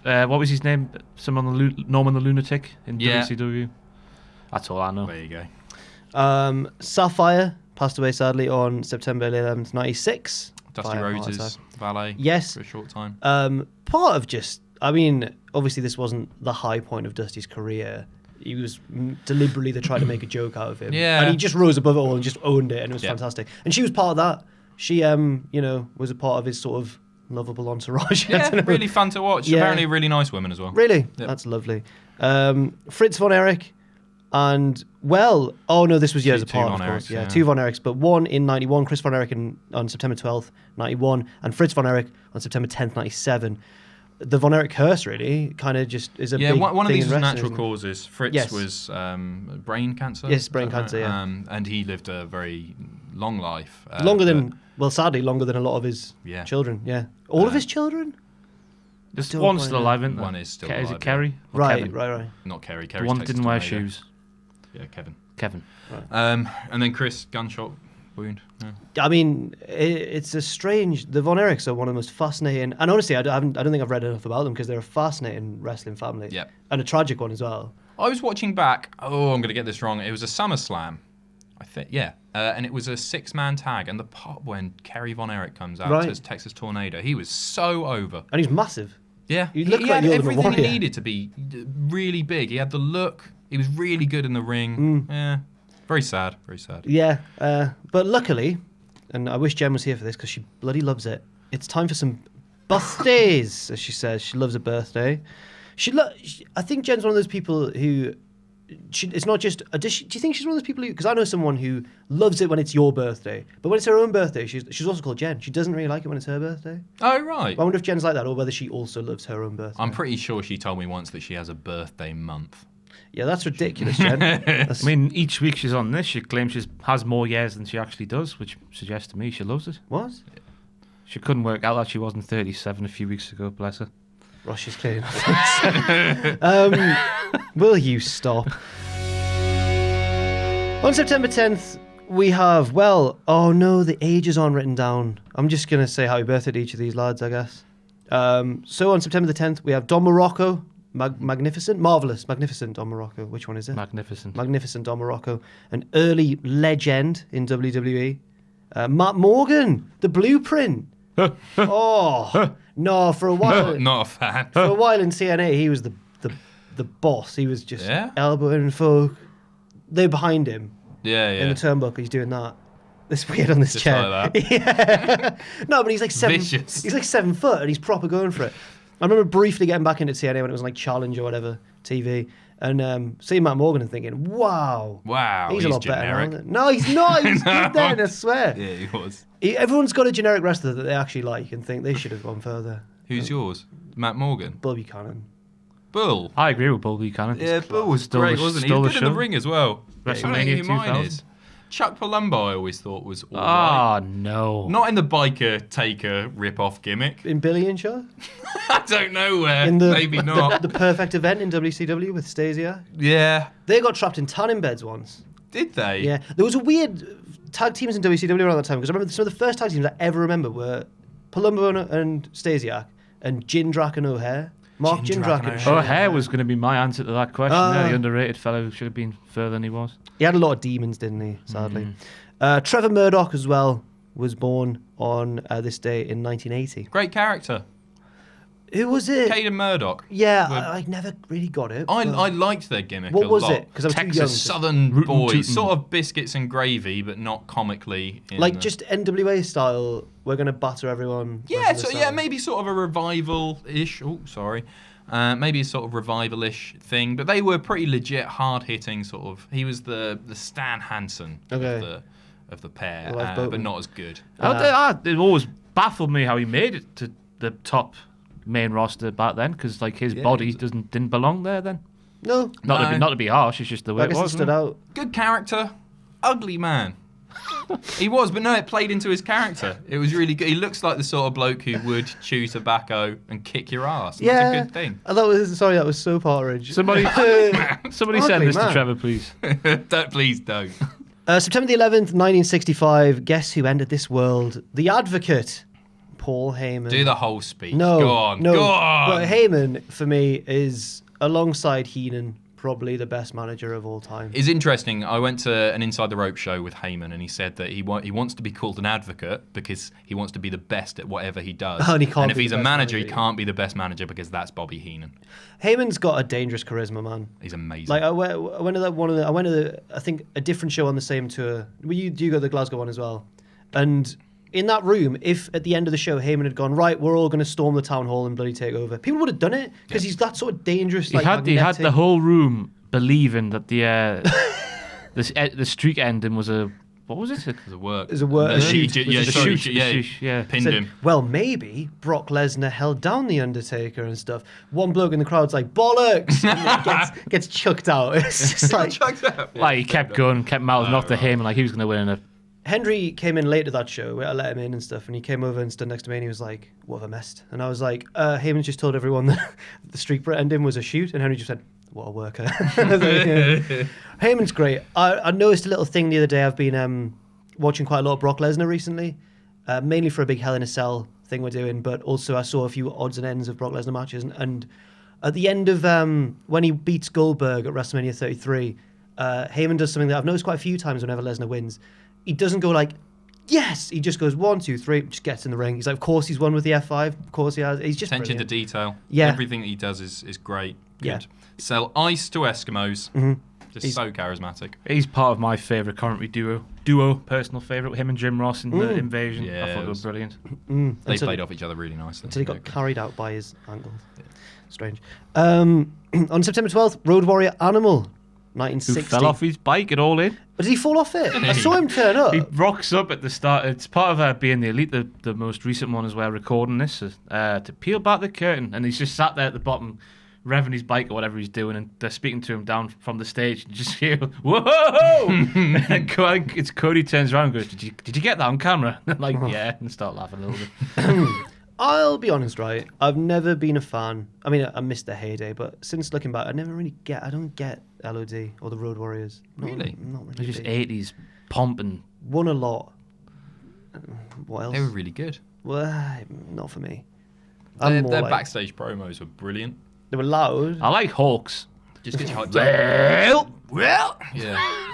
Yeah. What was his name? Norman the Lunatic in WCW. That's all I know. There you go. Sapphire passed away sadly on September 11th, 96. Dusty Rhodes' valet. Yes. For a short time. Part of just, I mean, obviously this wasn't the high point of Dusty's career. He was deliberately trying to make a joke out of him. Yeah. And he just rose above it all and just owned it, and it was fantastic. And she was part of that. She, was a part of his sort of lovable entourage. Yeah, really fun to watch. Yeah. Apparently a really nice woman as well. Really? Yep. That's lovely. Fritz von Erich and, this was years apart, of course. Yeah, two von Erichs, but one in 91, Chris von Erich on September 12th, 91, and Fritz von Erich on September 10th, 97. The von Erich curse really kind of just is a big one of these was wrestling, natural causes. Fritz was brain cancer. Yes, brain cancer, yeah. And he lived a very long life. Sadly, longer than a lot of his children, yeah. All of his children? There's one still alive, isn't there? One is still alive. Is it Kerry? Right. Not Kerry. The one that didn't wear shoes. Yeah, Kevin. Right. And then Chris, gunshot wound. Yeah. I mean, it's a strange... The Von Erichs are one of the most fascinating... And honestly, I don't think I've read enough about them because they're a fascinating wrestling family. Yeah. And a tragic one as well. I was watching back... I'm going to get this wrong. It was a SummerSlam, I think. Yeah. And it was a 6-man tag. And the part when Kerry Von Erich comes out as Texas Tornado, he was so over. And he's massive. Yeah. He had everything he needed to be really big. He had the look. He was really good in the ring. Yeah. Very sad. Very sad. Yeah. But luckily, and I wish Jen was here for this because she bloody loves it, it's time for some birthdays, as she says. She loves a birthday. I think Jen's one of those people who it's not just. Do you think she's one of those people who? Because I know someone who loves it when it's your birthday, but when it's her own birthday, she's also called Jen. She doesn't really like it when it's her birthday. Oh right. I wonder if Jen's like that, or whether she also loves her own birthday. I'm pretty sure she told me once that she has a birthday month. Yeah, that's ridiculous, Jen. I mean, each week she's on this, she claims she has more years than she actually does, which suggests to me she loves it. What? She couldn't work out that she wasn't 37 a few weeks ago, bless her. Rosh is clearing will you stop? On September 10th, we have, oh no, the ages aren't written down. I'm just going to say happy birthday to each of these lads, I guess. So on September the 10th, we have Don Morocco, magnificent Don Morocco. Which one is it? Magnificent Don Morocco, an early legend in WWE. Matt Morgan, the Blueprint. Oh no! For a while, not a fan. For a while in TNA, he was the boss. He was just elbowing folk. They're behind him. Yeah. In the turnbuckle, he's doing that. It's weird on this just chair. Like that. Yeah. No, but he's like 7. Vicious. He's like 7 foot, and he's proper going for it. I remember briefly getting back into TNA when it was like Challenge or whatever TV, and seeing Matt Morgan and thinking, wow, he's a lot generic. better now. No, he's not. He's good then, I swear. Yeah, he was. Everyone's got a generic wrestler that they actually like and think they should have gone further. Who's yours? Matt Morgan? Bull Buchanan. Bull? I agree with Bull Buchanan. Yeah, Bull was great, wasn't he? He was good in the ring as well. WrestleMania 2000. Chuck Palumbo I always thought was all right. Oh, no. Not in the biker taker rip-off gimmick. In Billy and Shaw? I don't know where. In Maybe not. The perfect event in WCW with Stasiak. Yeah. They got trapped in tanning beds once. Did they? Yeah. There was a weird tag teams in WCW around that time, because I remember some of the first tag teams I ever remember were Palumbo and Stasiak and Jindrak and O'Hare. Mark Jindrak and O'Hare was going to be my answer to that question. The underrated fellow who should have been further than he was. He had a lot of demons, didn't he? Sadly. Trevor Murdoch as well was born on this day in 1980. Great character. Who was it? Caden Murdoch. Yeah, I never really got it. I liked their gimmick. What a was lot. it? Because I was Texas too young. Southern boys, sort of biscuits and gravy, but not comically. Just NWA style. We're gonna batter everyone. Yeah, maybe sort of a revival-ish. Oh, sorry. Maybe a sort of revival-ish thing, but they were pretty legit, hard-hitting sort of. He was the Stan Hansen of the pair, but not as good. It always baffled me how he made it to the top main roster back then, because like his body didn't belong there then. No, not to be harsh. It's just the way it was. Stood out. Good character, ugly man. He was, but no, it played into his character. It was really good. He looks like the sort of bloke who would chew tobacco and kick your ass. That's a good thing. That was so porridge. Somebody send this to Trevor, please. Please don't. September the 11th, 1965. Guess who entered this world? The Advocate, Paul Heyman. Do the whole speech. No, go on. But Heyman, for me, is, alongside Heenan, probably the best manager of all time. It's interesting. I went to an Inside the Rope show with Heyman, and he said that he wants to be called an advocate because he wants to be the best at whatever he does. And if he's a manager, he can't be the best manager because that's Bobby Heenan. Heyman's got a dangerous charisma, man. He's amazing. Like I went to I think a different show on the same tour. You go to the Glasgow one as well, and in that room, if at the end of the show Heyman had gone, right, we're all going to storm the town hall and bloody take over, people would have done it because he's that sort of dangerous. He had the whole room believing that the streak ending was a. What was it? It was a work. It was a work. A shoot. Pinned him. Well, maybe Brock Lesnar held down the Undertaker and stuff. One bloke in the crowd's like, bollocks! And gets chucked out. It's just like he kept going, kept mouthing off to him, and like he was going to win. Henry came in late to that show. I let him in and stuff, and he came over and stood next to me, and he was like, "What have I missed?" And I was like, "Heyman just told everyone that the streak ending was a shoot," and Henry just said, "What a worker." Heyman's great. I noticed a little thing the other day. I've been watching quite a lot of Brock Lesnar recently, mainly for a big Hell in a Cell thing we're doing, but also I saw a few odds and ends of Brock Lesnar matches, and at the end of when he beats Goldberg at WrestleMania 33, Heyman does something that I've noticed quite a few times whenever Lesnar wins. He doesn't go like, yes! He just goes 1, 2, 3, just gets in the ring. He's like, of course he's won with the F5, of course he has. He's just attention brilliant. to detail. Yeah. Everything that he does is great. Good. Yeah. Sell ice to Eskimos. Mm-hmm. He's so charismatic. He's part of my favourite commentary duo, personal favourite, him and Jim Ross in the Invasion. Yeah, I thought it was brilliant. They played off each other really nicely. Until he got carried out by his ankles. Yeah. Strange. On September 12th, Road Warrior Animal 1960. Who fell off his bike at All In. Did he fall off it? I saw him turn up. He rocks up at the start. It's part of being the Elite, the most recent one as well, recording this, to peel back the curtain. And he's just sat there at the bottom, revving his bike or whatever he's doing, and they're speaking to him down from the stage. And just hear, whoa! And it's Cody turns around and goes, did you get that on camera? And I'm like, yeah, and start laughing a little bit. I'll be honest, right? I've never been a fan. I mean, I missed their heyday, but since looking back, I don't get LOD or the Road Warriors. Really? Not really. They're just big. 80s pomp and... Won a lot. What else? They were really good. Well, not for me. Their backstage promos were brilliant. They were loud. I like Hawks. Just get you hyped up. Well, yeah.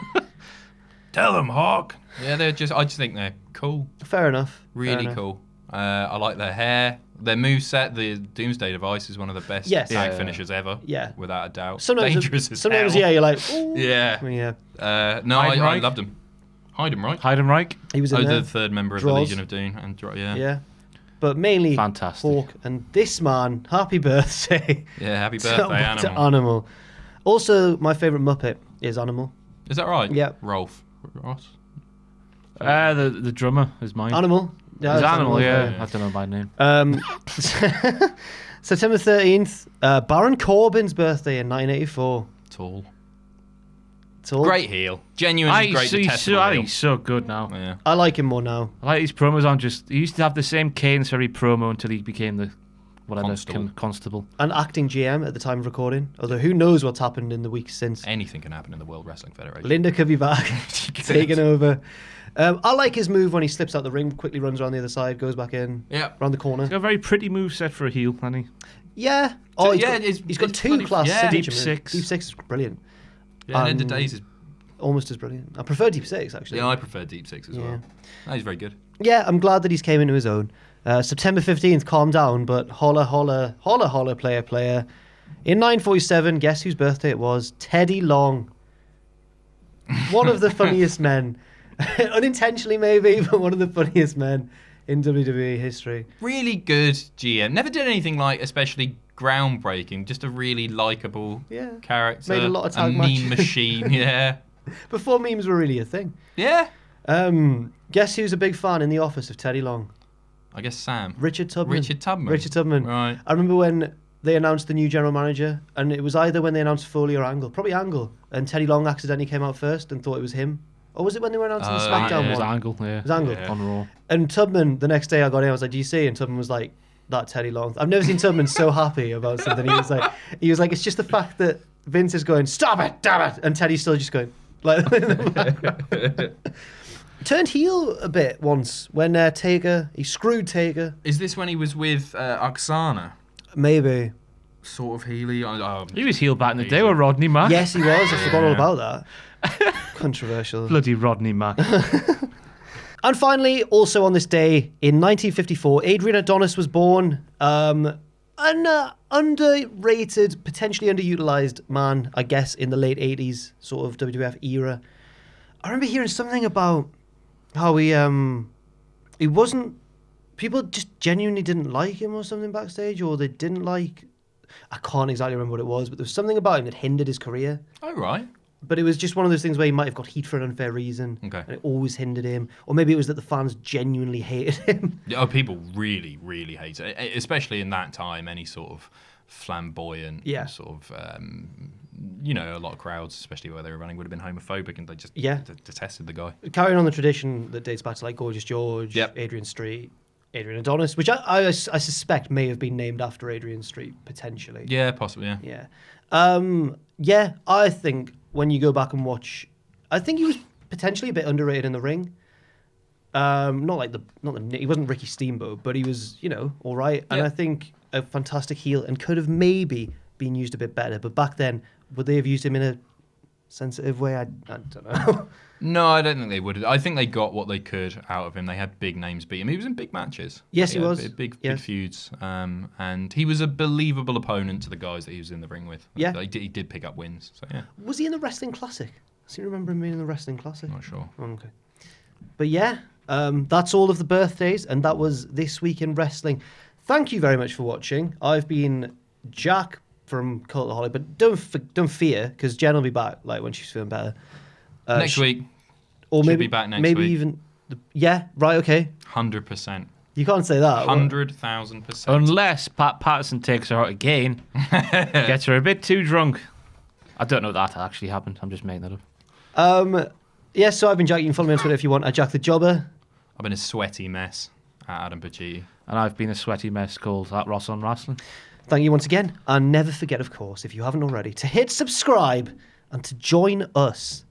Tell them, Hawk. Yeah, I just think they're cool. Fair enough. Really cool. I like their hair. Their moveset, the Doomsday Device, is one of the best tag finishers ever. Yeah. Without a doubt. Sometimes Dangerous as sometimes, hell. yeah, you're like, ooh. Yeah. Yeah. No, I loved him. Heidenreich. Heidenreich. He was in there. The third member of the Legion of Doom. And Yeah. But mainly fantastic. Hawk. And this man, happy birthday. Yeah, happy birthday, Animal. To Animal. Also, my favourite Muppet is Animal. Is that right? Yeah. Ross. The drummer is mine. Animal. Yeah, It's it's Animal, yeah. I don't know my name. September 13th, Baron Corbin's birthday in 1984. Tall. Tall. Great heel. Genuinely great detestable heel. He's so good now. Yeah. I like him more now. I like his promos on just... He used to have the same cadence every promo until he became the... whatever, Constable. And acting GM at the time of recording. Although who knows what's happened in the weeks since. Anything can happen in the World Wrestling Federation. Linda could be back, taking over. I like his move when he slips out the ring, quickly runs around the other side, goes back in, around the corner. He's got a very pretty move set for a heel, hasn't he? Yeah. Oh, he's got two class Deep Six. Deep Six is brilliant. Yeah, and End of Days is almost as brilliant. I prefer Deep Six, actually. Yeah, I prefer Deep Six as well. No, he's very good. Yeah, I'm glad that he's came into his own. September 15th, calm down, but holla, holla, holla, holla, player, player. In 947, guess whose birthday it was? Teddy Long. One of the funniest men. Unintentionally, maybe, but one of the funniest men in WWE history. Really good GM. Never did anything like especially groundbreaking. Just a really likable character. Made a lot of tag meme matches. machine. Yeah. Before memes were really a thing. Yeah. Guess who's a big fan in the office of Teddy Long? I guess Sam. Richard Tubman. Richard Tubman. Richard Tubman. Right. I remember when they announced the new general manager, and it was either when they announced Foley or Angle. Probably Angle. And Teddy Long accidentally came out first and thought it was him. Or was it when they were announcing the SmackDown one? It was Angle, yeah. It was Angle. Yeah. On Raw. And Tubman, the next day I got in, I was like, do you see? And Tubman was like, that Teddy Long. I've never seen Tubman so happy about something. He was like, it's just the fact that Vince is going, stop it, damn it. And Teddy's still just going, like, turned heel a bit once when Taker, he screwed Taker. Is this when he was with Oksana? Maybe. Sort of heely. He was heel back in the day with Rodney Mack. Yes, he was. I forgot all about that. Controversial. Bloody Rodney Mack. And finally, also on this day, in 1954, Adrian Adonis was born. An underrated, potentially underutilized man, I guess, in the late 80s sort of WWF era. I remember hearing something about how he wasn't... People just genuinely didn't like him or something backstage, or they didn't like... I can't exactly remember what it was, but there was something about him that hindered his career. Oh, right. But it was just one of those things where he might have got heat for an unfair reason. Okay. And it always hindered him. Or maybe it was that the fans genuinely hated him. Oh, people really, really hate it. Especially in that time, any sort of flamboyant sort of... a lot of crowds, especially where they were running, would have been homophobic, and they just detested the guy. Carrying on the tradition that dates back to like Gorgeous George, Adrian Street, Adrian Adonis, which I suspect may have been named after Adrian Street, potentially. Yeah, possibly, yeah. Yeah. I think when you go back and watch, I think he was potentially a bit underrated in the ring. He wasn't Ricky Steamboat, but he was, all right. And I think a fantastic heel and could have maybe been used a bit better. But back then, would they have used him in a sensitive way? I don't know. No, I don't think they would. I think they got what they could out of him. They had big names beat him. He was in big matches. Yes, he was. Big feuds. And he was a believable opponent to the guys that he was in the ring with. Yeah. He did pick up wins. So, yeah. Was he in the Wrestling Classic? I seem to remember him being in the Wrestling Classic. Not sure. Okay. But yeah, that's all of the birthdays, and that was This Week in Wrestling. Thank you very much for watching. I've been Jack, from Cultaholic, but don't fear, because Jen will be back like when she's feeling better. Next week. Or She'll maybe be back next maybe week. even right, okay. 100%. You can't say that. 100,000%. Unless Pat Patterson takes her out again, gets her a bit too drunk. I don't know that actually happened. I'm just making that up. So I've been Jack. You can follow me on Twitter if you want at Jack the Jobber. I've been a sweaty mess at Adam Pacitti. And I've been a sweaty mess called at Ross on Wrestling. Thank you once again. And never forget, of course, if you haven't already, to hit subscribe and to join us